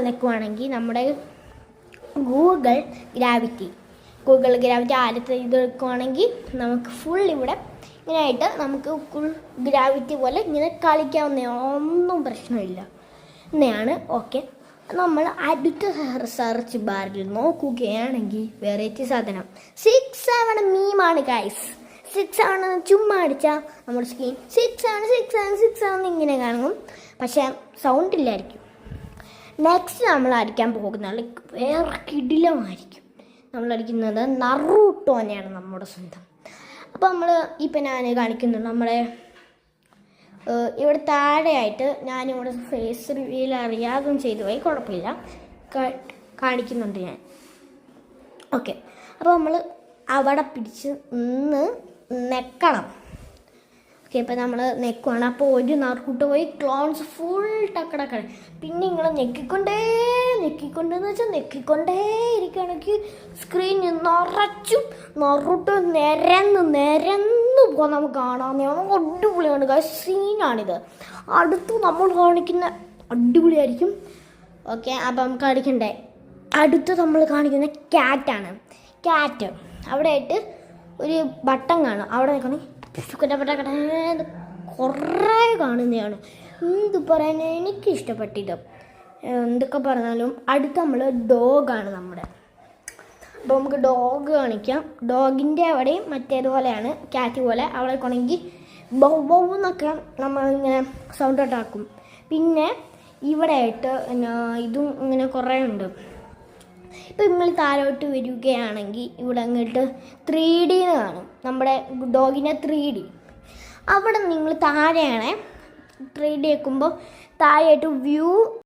നിൽക്കുവാണെങ്കിൽ നമ്മുടെ Google gravity ആദ്യത്തെ ഇത് എടുക്കുവാണെങ്കിൽ നമുക്ക് ഫുൾ ഇവിടെ ഇങ്ങനെയായിട്ട് നമുക്ക് ഫുൾ ഗ്രാവിറ്റി പോലെ ഇങ്ങനെ കളിക്കാവുന്ന ഒന്നും പ്രശ്നമില്ല എന്നെയാണ്. ഓക്കെ, നമ്മൾ അടുത്ത സെർച്ച് ബാറിൽ നോക്കുകയാണെങ്കിൽ വെറൈറ്റി സാധനം 6 മീമാണ് ഗൈസ്. 6 ചുമ്മാ അടിച്ചാൽ നമ്മുടെ സ്ക്രീൻ 6 ഇങ്ങനെ കാണും, പക്ഷേ സൗണ്ട് ഇല്ലായിരിക്കും. നെക്സ്റ്റ് നമ്മൾ അടിക്കാൻ പോകുന്നത് വേറെ കിടിലമായിരിക്കും. നമ്മൾ അടിക്കുന്നത് നറൂട്ടോനെയാണ്, നമ്മുടെ സ്വന്തം. അപ്പോൾ നമ്മൾ ഇപ്പം ഞാൻ കാണിക്കുന്നുണ്ട് നമ്മുടെ ഇവിടെ താഴെയായിട്ട് ഞാനിവിടെ ഫേസ് റിവീൽ അറിയാതും ചെയ്തു പോയി, കുഴപ്പമില്ല, കാണിക്കുന്നുണ്ട് ഞാൻ. ഓക്കെ, അപ്പോൾ നമ്മൾ അവിടെ പിടിച്ച് നെക്കണം. ഓക്കെ, ഇപ്പോൾ നമ്മൾ നെക്കുവാണ്. അപ്പോൾ ഒരു നറുട്ട് പോയി ക്ലോൺസ് ഫുൾ ടക്കടക്കാണ്. പിന്നെ നിങ്ങൾ നെക്കിക്കൊണ്ടെന്ന് വെച്ചാൽ നെക്കിക്കൊണ്ടേ ഇരിക്കുകയാണെങ്കിൽ സ്ക്രീൻ നിറച്ചും നറുട്ട് നിരന്ന് പോകാൻ നമുക്ക് കാണാവുന്നതാണ്. അടിപൊളിയാണ് സീനാണിത്. അടുത്ത് നമ്മൾ കാണിക്കുന്ന അടിപൊളിയായിരിക്കും. ഓക്കെ, അപ്പം നമുക്ക് കാണിക്കണ്ടേ. അടുത്ത് നമ്മൾ കാണിക്കുന്ന ക്യാറ്റാണ്. ക്യാറ്റ് അവിടെ ആയിട്ട് ഒരു ബട്ടൺ കാണും, അവിടെ നിൽക്കണേ കുറേ കാണുന്നതാണ്. എന്ത് പറയാൻ എനിക്കിഷ്ടപ്പെട്ടിത്. എന്തൊക്കെ പറഞ്ഞാലും അടുത്ത് നമ്മൾ ഡോഗാണ് നമ്മുടെ. അപ്പോൾ നമുക്ക് ഡോഗ് കാണിക്കാം. ഡോഗിൻ്റെ അവിടെയും മറ്റേതുപോലെയാണ്, ക്യാറ്റ് പോലെ. അവിടെ കൊണെങ്കിൽ ബൗ എന്നൊക്കെ നമ്മളിങ്ങനെ സൗണ്ട് ഉണ്ടാക്കും. പിന്നെ ഇവിടെ ആയിട്ട് ഇതും ഇങ്ങനെ കുറേ ഉണ്ട്. ഇപ്പം നിങ്ങൾ താഴോട്ട് വരികയാണെങ്കിൽ ഇവിടെ അങ്ങോട്ട് 3D കാണും, നമ്മുടെ ഡോഗിനെ 3D. അവിടെ നിങ്ങൾ താഴെയാണ് 3D വെക്കുമ്പോൾ താഴെയായിട്ട് വ്യൂ